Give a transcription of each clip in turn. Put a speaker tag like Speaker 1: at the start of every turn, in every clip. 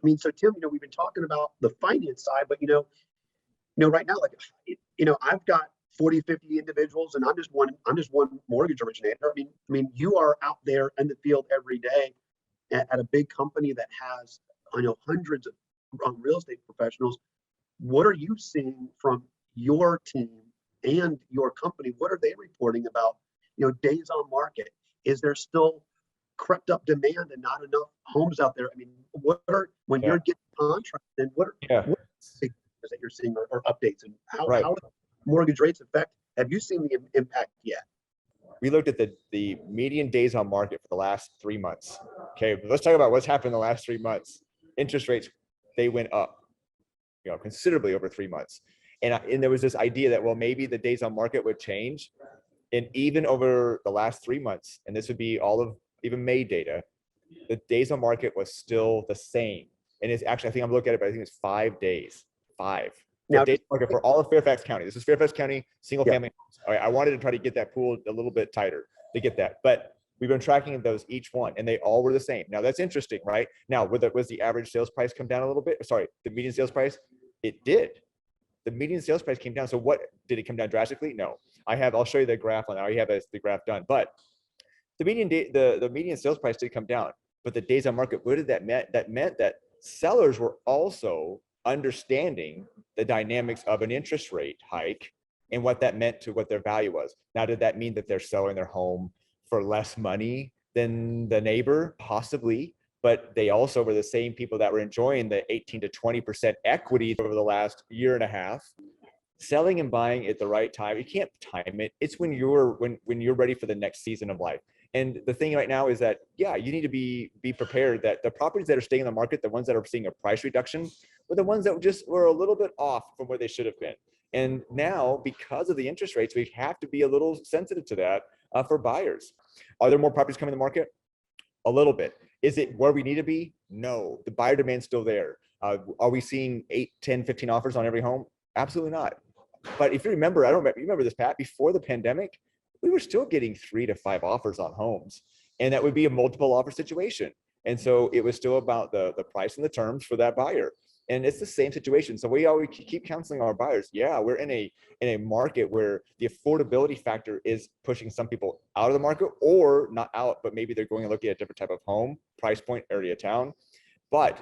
Speaker 1: mean, so Tim, we've been talking about the finance side, but right now, like, I've got 40, 50 individuals, and I'm just one mortgage originator. I mean, you are out there in the field every day at a big company that has, hundreds of real estate professionals. What are you seeing from your team and your company? What are they reporting about, days on market? Is there still crept up demand and not enough homes out there? I mean, when you're getting contracts, then what are that you're seeing or updates, and how do mortgage rates affect? Have you seen the impact yet?
Speaker 2: We looked at the median days on market for the last 3 months. Okay, let's talk about what's happened in the last 3 months. Interest rates, they went up, considerably over 3 months. And there was this idea that, well, maybe the days on market would change. And even over the last 3 months, and this would be all of even May data, the days on market was still the same. And it's actually, I think I'm looking at it, but I think it's 5 days. 5. Now, days on market for all of Fairfax County. This is Fairfax County, single family homes. All right, I wanted to try to get that pool a little bit tighter to get that. But we've been tracking those each one, and they all were the same. Now, that's interesting, right? Now, was the average sales price come down a little bit? Sorry, the median sales price? It did. The median sales price came down. So what, did it come down drastically? No. I'll show you the graph on. I already have the graph done. But the median sales price did come down. But the days on market, what did that mean? That meant that sellers were also understanding the dynamics of an interest rate hike and what that meant to what their value was. Now, did that mean that they're selling their home for less money than the neighbor? Possibly, but they also were the same people that were enjoying the 18 to 20% equity over the last year and a half. Selling and buying at the right time. You can't time it. It's when you're ready for the next season of life. And the thing right now is that, you need to be prepared that the properties that are staying in the market, the ones that are seeing a price reduction, were the ones that just were a little bit off from where they should have been. And now, because of the interest rates, we have to be a little sensitive to that for buyers. Are there more properties coming to the market? A little bit. Is it where we need to be? No. The buyer demand's still there. Are we seeing 8, 10, 15 offers on every home? Absolutely not. But if you remember, you remember this, Pat, before the pandemic, we were still getting 3 to 5 offers on homes, and that would be a multiple offer situation. And so it was still about the price and the terms for that buyer. And it's the same situation. So we always keep counseling our buyers. Yeah, we're in a market where the affordability factor is pushing some people out of the market, or not out, but maybe they're going and looking at a different type of home, price point, area, town. But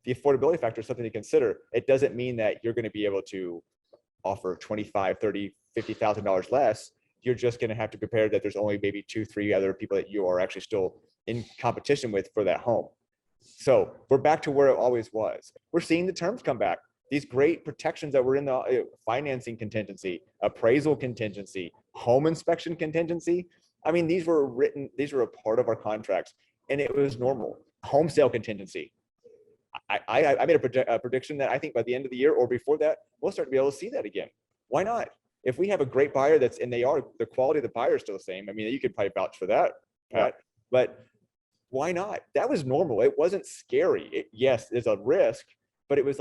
Speaker 2: the affordability factor is something to consider. It doesn't mean that you're going to be able to offer $25,000, $30,000, $50,000 less. You're just going to have to prepare that there's only maybe 2, 3 other people that you are actually still in competition with for that home. So we're back to where it always was. We're seeing the terms come back. These great protections that were in the financing contingency, appraisal contingency, home inspection contingency. I mean, these were a part of our contracts, and it was normal. Home sale contingency. I made a prediction that I think by the end of the year or before that, we'll start to be able to see that again. Why not? If we have a great buyer the quality of the buyer is still the same. I mean, you could probably vouch for that, Pat, but why not? That was normal. It wasn't scary. Yes, there's a risk, but it was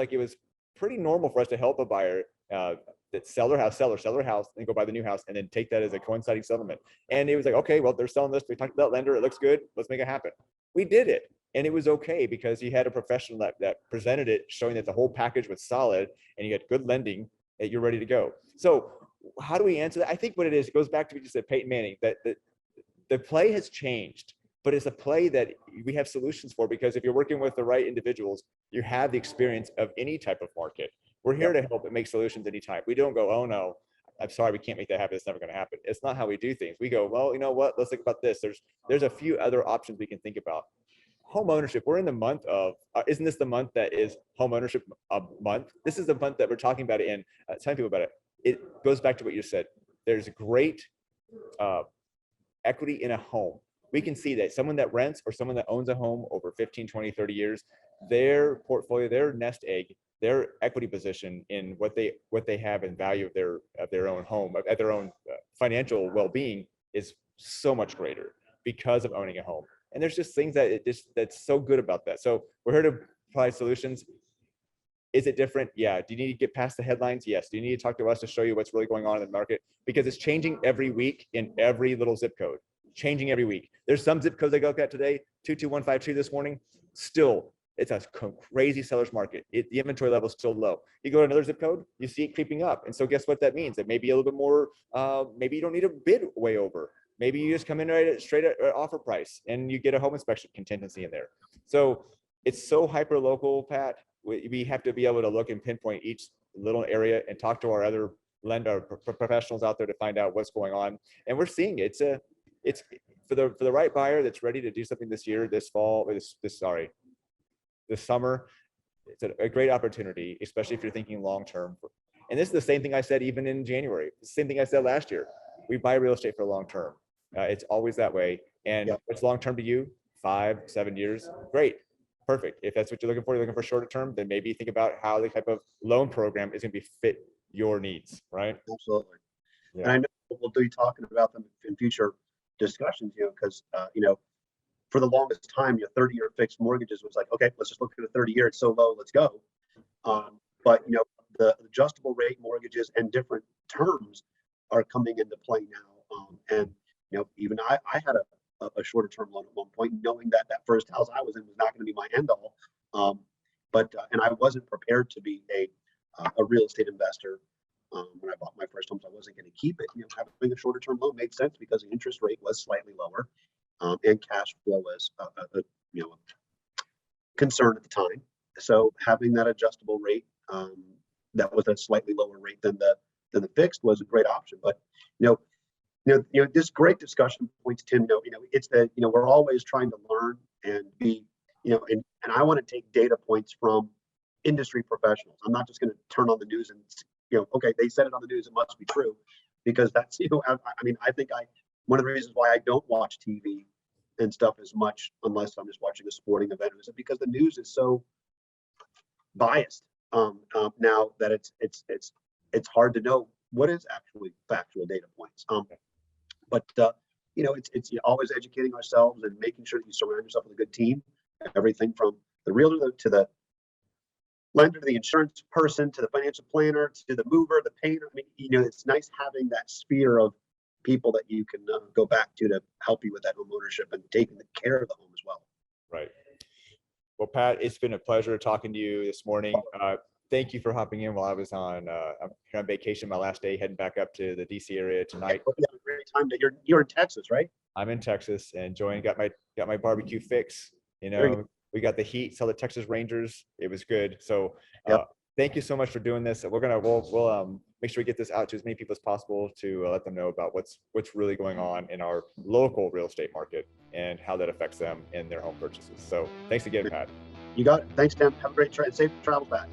Speaker 2: pretty normal for us to help a buyer that sell their house, and go buy the new house, and then take that as a coinciding settlement. And it was like, okay, well, they're selling this. We talked to that lender. It looks good. Let's make it happen. We did it. And it was okay because you had a professional that presented it, showing that the whole package was solid and you had good lending, that you're ready to go. So how do we answer that? I think what it is, it goes back to what you said, Peyton Manning, that the play has changed, but it's a play that we have solutions for, because if you're working with the right individuals, you have the experience of any type of market. We're here to help and make solutions anytime. We don't go, oh no, I'm sorry, we can't make that happen. It's never going to happen. It's not how we do things. We go, well, you know what? Let's think about this. There's a few other options we can think about. Home ownership. We're in the month of, isn't this the month that is home ownership month? This is the month that we're talking about it and telling people about it. It goes back to what you said. There's great equity in a home. We can see that someone that rents or someone that owns a home over 15, 20, 30 years, their portfolio, their nest egg, their equity position in what they have in value of their own home, at their own financial well-being, is so much greater because of owning a home. And there's just things that's so good about that. So we're here to provide solutions. Is it different? Yeah. Do you need to get past the headlines? Yes. Do you need to talk to us to show you what's really going on in the market? Because it's changing every week in every little zip code. Changing every week. There's some zip codes I looked at today, 22152 this morning, still It's a crazy seller's market. The inventory level is still low. You go to another zip code, you see it creeping up. And so guess what that means? That maybe a little bit more, maybe you don't need a bid way over. Maybe you just come in straight at offer price and you get a home inspection contingency in there. So it's so hyper local, Pat. We have to be able to look and pinpoint each little area and talk to our other lender professionals out there to find out what's going on. And we're seeing it's for the right buyer that's ready to do something this year, this fall, this summer. It's a great opportunity, especially if you're thinking long-term. And this is the same thing I said even in January. The same thing I said last year. We buy real estate for long-term. It's always that way. And it's long-term to you, 5-7 years, great, perfect. If that's what you're looking for shorter term, then maybe think about how the type of loan program is going to be fit your needs, right?
Speaker 1: Absolutely.
Speaker 2: Yeah.
Speaker 1: And I know we'll be talking about them in future discussions, because, for the longest time, your 30-year fixed mortgages was like, okay, let's just look at a 30-year, it's so low, let's go. But, the adjustable rate mortgages and different terms are coming into play now. And, even I had a shorter term loan at one point, knowing that that first house I was in was not going to be my end all. And I wasn't prepared to be a real estate investor. When I bought my first homes, I wasn't going to keep it. Having a shorter term loan made sense because the interest rate was slightly lower, and cash flow was a concern at the time. So having that adjustable rate that was a slightly lower rate than the fixed was a great option. But this great discussion points, Tim. It's that we're always trying to learn and be and I want to take data points from industry professionals. I'm not just going to turn on the news and okay, they said it on the news, it must be true, because that's I think one of the reasons why I don't watch TV and stuff as much, unless I'm just watching a sporting event, is because the news is so biased now that it's hard to know what is actually factual data points. But it's always educating ourselves and making sure that you surround yourself with a good team. Everything from the realtor to the lender, to the insurance person, to the financial planner, to the mover, the painter. It's nice having that sphere of people that you can go back to help you with that home ownership and taking care of the home as well.
Speaker 2: Right. Well, Pat, it's been a pleasure talking to you this morning. Thank you for hopping in while I was I'm here on vacation, my last day, heading back up to the DC area tonight.
Speaker 1: Yeah, a great time. You're in Texas, right?
Speaker 2: I'm in Texas and enjoying, got my barbecue fix. We got the heat, saw the Texas Rangers. It was good. So thank you so much for doing this. We'll make sure we get this out to as many people as possible to let them know about what's really going on in our local real estate market and how that affects them in their home purchases. So thanks again, Pat.
Speaker 1: You got it. Thanks, Tim. Have a great safe travels back.